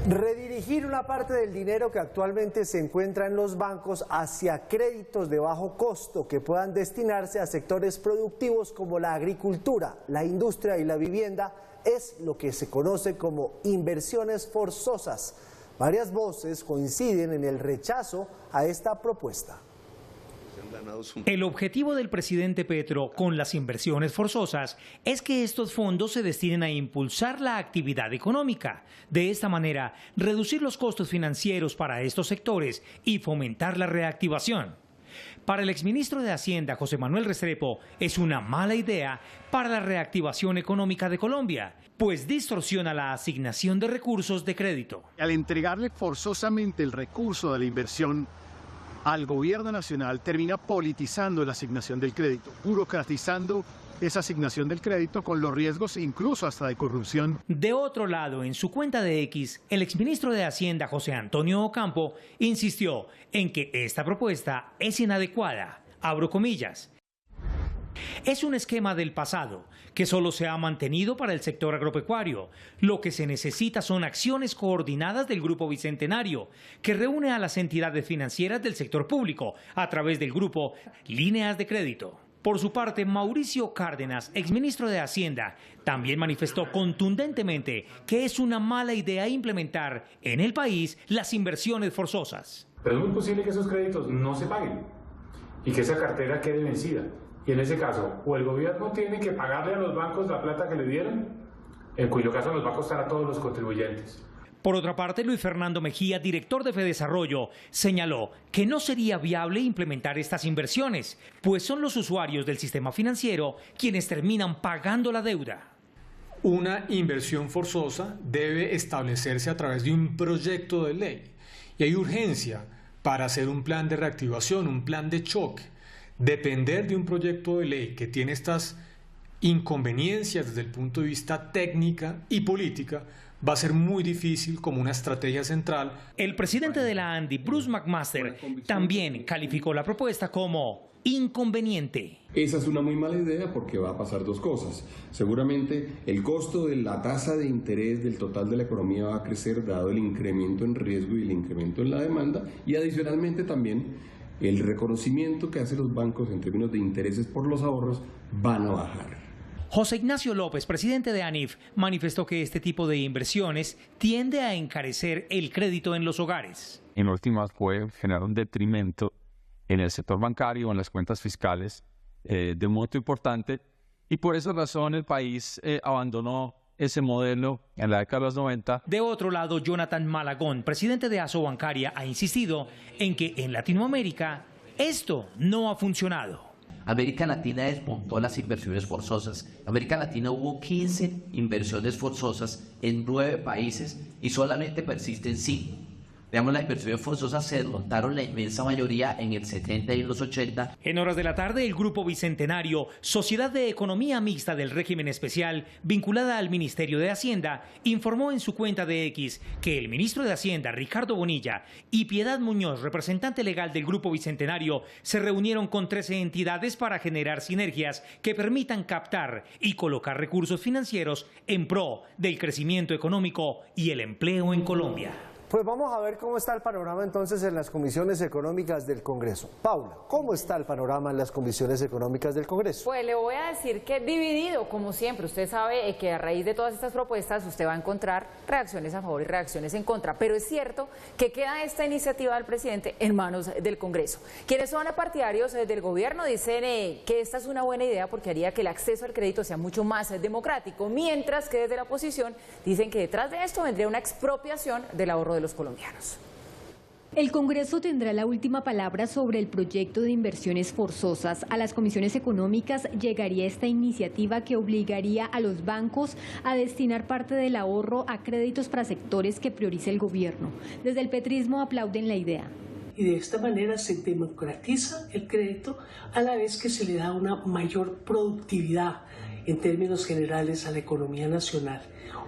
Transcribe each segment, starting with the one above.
Redirigir una parte del dinero que actualmente se encuentra en los bancos hacia créditos de bajo costo que puedan destinarse a sectores productivos como la agricultura, la industria y la vivienda es lo que se conoce como inversiones forzosas. Varias voces coinciden en el rechazo a esta propuesta. El objetivo del presidente Petro con las inversiones forzosas es que estos fondos se destinen a impulsar la actividad económica. De esta manera, reducir los costos financieros para estos sectores y fomentar la reactivación. Para el exministro de Hacienda, José Manuel Restrepo, es una mala idea para la reactivación económica de Colombia, pues distorsiona la asignación de recursos de crédito. Al entregarle forzosamente el recurso de la inversión al gobierno nacional, termina politizando la asignación del crédito, burocratizando esa asignación del crédito con los riesgos incluso hasta de corrupción. De otro lado, en su cuenta de X, el exministro de Hacienda, José Antonio Ocampo, insistió en que esta propuesta es inadecuada. Abro comillas. Es un esquema del pasado que solo se ha mantenido para el sector agropecuario. Lo que se necesita son acciones coordinadas del Grupo Bicentenario, que reúne a las entidades financieras del sector público a través del grupo Líneas de Crédito. Por su parte, Mauricio Cárdenas, exministro de Hacienda, también manifestó contundentemente que es una mala idea implementar en el país las inversiones forzosas. Pero es muy posible que esos créditos no se paguen y que esa cartera quede vencida. Y en ese caso, o el gobierno tiene que pagarle a los bancos la plata que le dieron, en cuyo caso nos va a costar a todos los contribuyentes. Por otra parte, Luis Fernando Mejía, director de Fedesarrollo, señaló que no sería viable implementar estas inversiones, pues son los usuarios del sistema financiero quienes terminan pagando la deuda. Una inversión forzosa debe establecerse a través de un proyecto de ley y hay urgencia para hacer un plan de reactivación, un plan de choque. Depender de un proyecto de ley que tiene estas inconveniencias desde el punto de vista técnica y política va a ser muy difícil como una estrategia central. El presidente de la ANDI, Bruce McMaster, también calificó la propuesta como inconveniente. Esa es una muy mala idea porque va a pasar dos cosas. Seguramente el costo de la tasa de interés del total de la economía va a crecer dado el incremento en riesgo y el incremento en la demanda, y adicionalmente también el reconocimiento que hacen los bancos en términos de intereses por los ahorros van a bajar. José Ignacio López, presidente de ANIF, manifestó que este tipo de inversiones tiende a encarecer el crédito en los hogares. En últimas puede generar un detrimento en el sector bancario o en las cuentas fiscales de un monto importante, y por esa razón el país abandonó ese modelo en la década de los 90. De otro lado, Jonathan Malagón, presidente de Asobancaria, ha insistido en que en Latinoamérica esto no ha funcionado. América Latina desmontó las inversiones forzosas. En América Latina hubo 15 inversiones forzosas en 9 países y solamente persisten 5. Digamos, las inversiones forzosas se desmontaron la inmensa mayoría en el 70 y en los 80. En horas de la tarde, el Grupo Bicentenario, sociedad de economía mixta del régimen especial, vinculada al Ministerio de Hacienda, informó en su cuenta de X que el ministro de Hacienda, Ricardo Bonilla, y Piedad Muñoz, representante legal del Grupo Bicentenario, se reunieron con 13 entidades para generar sinergias que permitan captar y colocar recursos financieros en pro del crecimiento económico y el empleo en Colombia. Pues vamos a ver cómo está el panorama entonces en las comisiones económicas del Congreso. Paula, ¿cómo está el panorama en las comisiones económicas del Congreso? Pues le voy a decir que dividido, como siempre. Usted sabe que a raíz de todas estas propuestas usted va a encontrar reacciones a favor y reacciones en contra. Pero es cierto que queda esta iniciativa del presidente en manos del Congreso. Quienes son partidarios del gobierno dicen que esta es una buena idea porque haría que el acceso al crédito sea mucho más democrático, mientras que desde la oposición dicen que detrás de esto vendría una expropiación del ahorro de los colombianos. El Congreso tendrá la última palabra sobre el proyecto de inversiones forzosas. A las comisiones económicas llegaría esta iniciativa que obligaría a los bancos a destinar parte del ahorro a créditos para sectores que priorice el gobierno. Desde el petrismo aplauden la idea. Y de esta manera se democratiza el crédito a la vez que se le da una mayor productividad en términos generales a la economía nacional.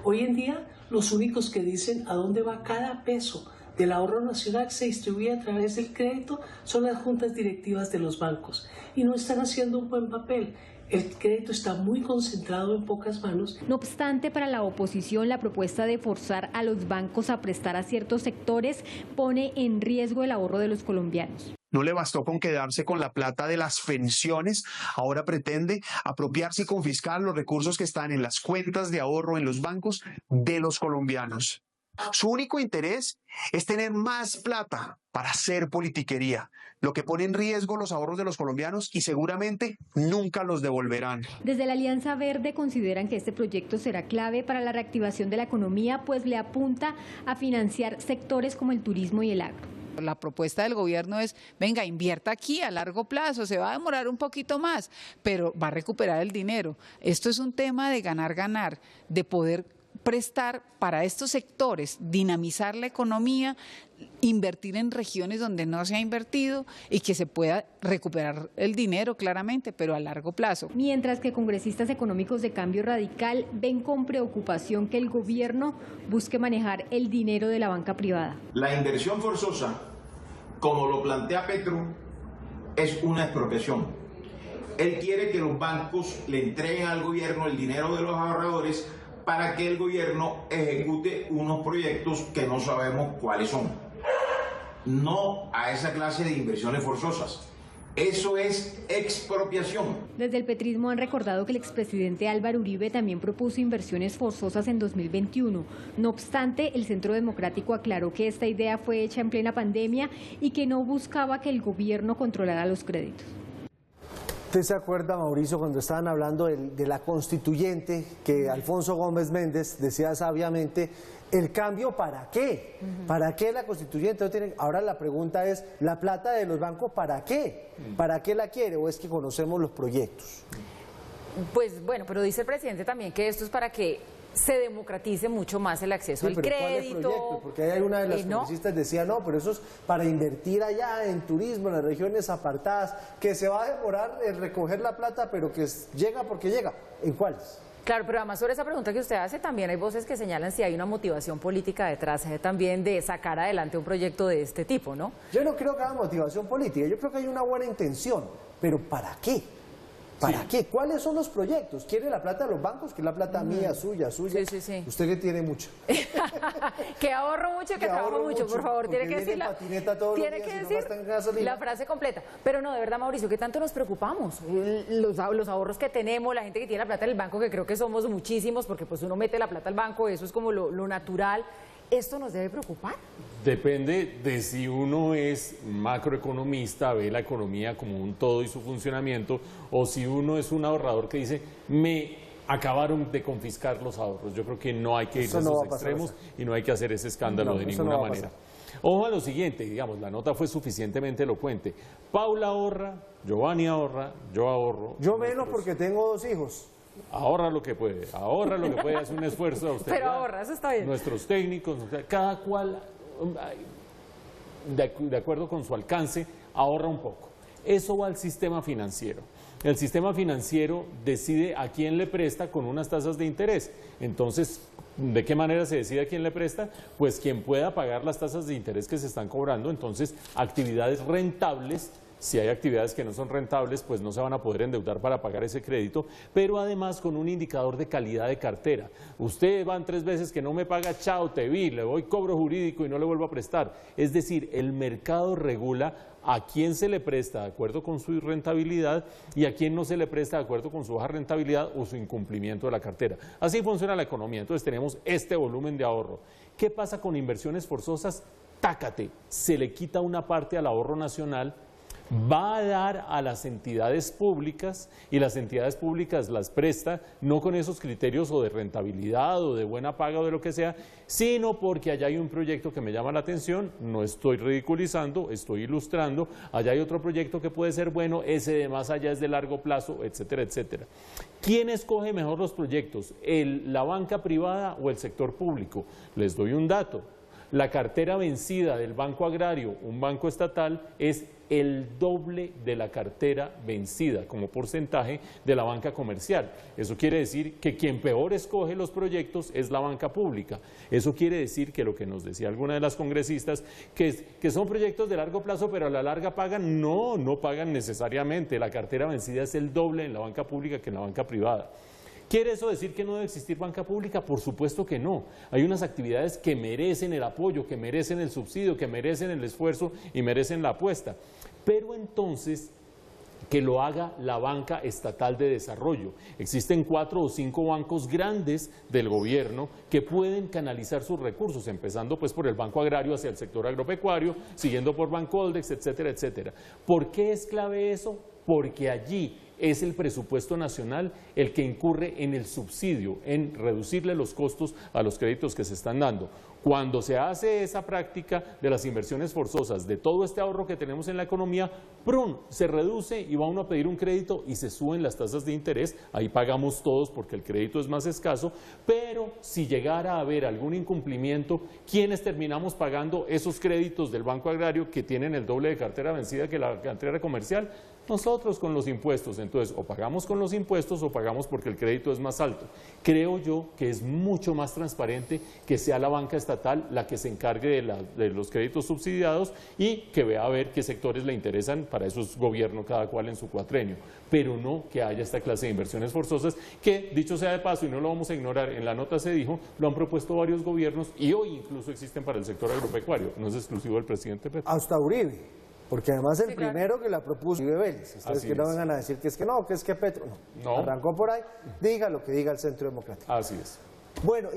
Hoy en día los únicos que dicen a dónde va cada peso del ahorro nacional que se distribuye a través del crédito son las juntas directivas de los bancos y no están haciendo un buen papel. El crédito está muy concentrado en pocas manos. No obstante, para la oposición, la propuesta de forzar a los bancos a prestar a ciertos sectores pone en riesgo el ahorro de los colombianos. No le bastó con quedarse con la plata de las pensiones, ahora pretende apropiarse y confiscar los recursos que están en las cuentas de ahorro en los bancos de los colombianos. Su único interés es tener más plata para hacer politiquería, lo que pone en riesgo los ahorros de los colombianos y seguramente nunca los devolverán. Desde la Alianza Verde consideran que este proyecto será clave para la reactivación de la economía, pues le apunta a financiar sectores como el turismo y el agro. La propuesta del gobierno es, venga, invierta aquí a largo plazo, se va a demorar un poquito más, pero va a recuperar el dinero. Esto es un tema de ganar, de poder prestar para estos sectores, dinamizar la economía, invertir en regiones donde no se ha invertido y que se pueda recuperar el dinero claramente, pero a largo plazo. Mientras que congresistas económicos de Cambio Radical ven con preocupación que el gobierno busque manejar el dinero de la banca privada. La inversión forzosa, como lo plantea Petro, es una expropiación. Él quiere que los bancos le entreguen al gobierno el dinero de los ahorradores para que el gobierno ejecute unos proyectos que no sabemos cuáles son. No a esa clase de inversiones forzosas. Eso es expropiación. Desde el petrismo han recordado que el expresidente Álvaro Uribe también propuso inversiones forzosas en 2021. No obstante, el Centro Democrático aclaró que esta idea fue hecha en plena pandemia y que no buscaba que el gobierno controlara los créditos. ¿Usted se acuerda, Mauricio, cuando estaban hablando de la constituyente, que Alfonso Gómez Méndez decía sabiamente, ¿el cambio para qué? ¿Para qué la constituyente? Ahora la pregunta es, ¿la plata de los bancos para qué? ¿Para qué la quiere o es que conocemos los proyectos? Pues bueno, pero dice el presidente también que esto es para que se democratice mucho más el acceso al crédito. ¿Cuál es el proyecto? Porque hay una de las congresistas decía, no, pero eso es para invertir allá en turismo, en las regiones apartadas, que se va a demorar en recoger la plata, pero que llega porque llega. ¿En cuáles? Claro, pero además sobre esa pregunta que usted hace, también hay voces que señalan si hay una motivación política detrás también de sacar adelante un proyecto de este tipo, ¿no? Yo no creo que haya motivación política, yo creo que hay una buena intención, pero ¿para qué? ¿Para qué? ¿Cuáles son los proyectos? ¿Quiere la plata de los bancos? ¿Que es la plata mía, suya? Sí. Usted que tiene mucho. Que ahorro mucho, que trabajo mucho, por favor. Tiene que decir la frase completa. Pero no, de verdad, Mauricio, ¿qué tanto nos preocupamos? Los ahorros que tenemos, la gente que tiene la plata en el banco, que creo que somos muchísimos, porque pues uno mete la plata al banco, eso es como lo natural. ¿Esto nos debe preocupar? Depende de si uno es macroeconomista, ve la economía como un todo y su funcionamiento, o si uno es un ahorrador que dice, me acabaron de confiscar los ahorros. Yo creo que no hay que ir a esos extremos y no hay que hacer ese escándalo de ninguna manera. Ojo a lo siguiente, digamos, la nota fue suficientemente elocuente. Paula ahorra, Giovanni ahorra, yo ahorro. Yo menos porque tengo 2 hijos. Ahorra lo que puede, hace un esfuerzo a usted. Pero ahorra, eso está bien. Nuestros técnicos, cada cual, de acuerdo con su alcance, ahorra un poco. Eso va al sistema financiero. El sistema financiero decide a quién le presta con unas tasas de interés. Entonces, ¿de qué manera se decide a quién le presta? Pues quien pueda pagar las tasas de interés que se están cobrando. Entonces, actividades rentables. Si hay actividades que no son rentables, pues no se van a poder endeudar para pagar ese crédito, pero además con un indicador de calidad de cartera. Usted van 3 veces que no me paga, chao, te vi, le doy cobro jurídico y no le vuelvo a prestar. Es decir, el mercado regula a quién se le presta de acuerdo con su rentabilidad y a quién no se le presta de acuerdo con su baja rentabilidad o su incumplimiento de la cartera. Así funciona la economía. Entonces tenemos este volumen de ahorro. ¿Qué pasa con inversiones forzosas? Tácate, se le quita una parte al ahorro nacional, va a dar a las entidades públicas y las entidades públicas las presta no con esos criterios o de rentabilidad o de buena paga o de lo que sea, sino porque allá hay un proyecto que me llama la atención, no estoy ridiculizando, estoy ilustrando, allá hay otro proyecto que puede ser bueno, ese de más allá es de largo plazo, etcétera, etcétera. ¿Quién escoge mejor los proyectos? ¿La banca privada o el sector público? Les doy un dato. La cartera vencida del Banco Agrario, un banco estatal, es el doble de la cartera vencida como porcentaje de la banca comercial. Eso quiere decir que quien peor escoge los proyectos es la banca pública. Eso quiere decir que lo que nos decía alguna de las congresistas, que son proyectos de largo plazo, pero a la larga pagan, no pagan necesariamente. La cartera vencida es el doble en la banca pública que en la banca privada. ¿Quiere eso decir que no debe existir banca pública? Por supuesto que no. Hay unas actividades que merecen el apoyo, que merecen el subsidio, que merecen el esfuerzo y merecen la apuesta. Pero entonces, que lo haga la banca estatal de desarrollo. Existen 4 o 5 bancos grandes del gobierno que pueden canalizar sus recursos, empezando pues por el Banco Agrario hacia el sector agropecuario, siguiendo por Bancoldex, etcétera, etcétera. ¿Por qué es clave eso? Porque allí es el presupuesto nacional el que incurre en el subsidio, en reducirle los costos a los créditos que se están dando. Cuando se hace esa práctica de las inversiones forzosas, de todo este ahorro que tenemos en la economía, ¡prum!, se reduce y va uno a pedir un crédito y se suben las tasas de interés, ahí pagamos todos porque el crédito es más escaso, pero si llegara a haber algún incumplimiento, ¿quiénes terminamos pagando esos créditos del Banco Agrario que tienen el doble de cartera vencida que la cartera comercial? Nosotros con los impuestos. Entonces, o pagamos con los impuestos o pagamos porque el crédito es más alto. Creo yo que es mucho más transparente que sea la banca estatal la que se encargue de los créditos subsidiados y que vea a ver qué sectores le interesan, para eso es gobierno cada cual en su cuatrenio, pero no que haya esta clase de inversiones forzosas que, dicho sea de paso, y no lo vamos a ignorar, en la nota se dijo, lo han propuesto varios gobiernos y hoy incluso existen para el sector agropecuario, no es exclusivo del presidente Petro. Hasta Uribe. Porque además el primero que la propuso Uribe Vélez. Ustedes que no vengan a decir que es que no, que es que Petro. No. Arrancó por ahí, diga lo que diga el Centro Democrático. Así es. Bueno.